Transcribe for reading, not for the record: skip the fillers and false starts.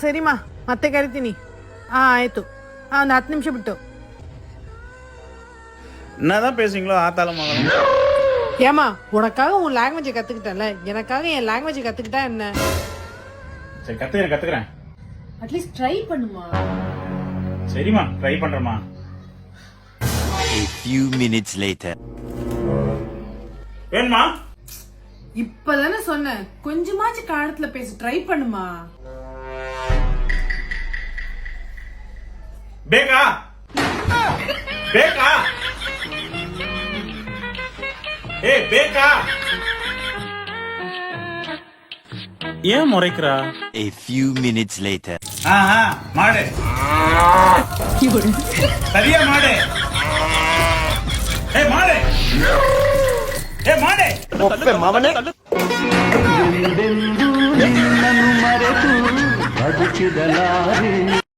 ಸರಿಮಾ ಮತ್ತೆ ಕರಿತೀನಿ. ಆಯಿತು. ಒಂದು 10 ನಿಮಿಷ ಬಿಟ್ಟು. என்னதான் பேசுறீங்களோ ஆத்தால மகன். ஏமா உனக்காக உன் லாங்குவேஜை கற்றுக்கிட்டேன்ல, எனக்காக என் லாங்குவேஜை கற்றுக்கிட்டா என்ன? சரி கத்துக்கிறேன். அட்லீஸ்ட் ட்ரை பண்ணுமா. சரிம்மா try பண்றேம்மா. A few minutes later. வேணுமா? இப்பதானே சொன்னேன், கொஞ்சமாச்சு காலத்துல பேச ட்ரை பண்ணுமா. பேகா பேகா ஏய் பேகா ஏன் முறைக்கிறா? A few minutes later. மாடு சரியா மாடு. ஏய் மாடு ஏய் மாடு ಒಪ್ಪೆ ಮವನೇ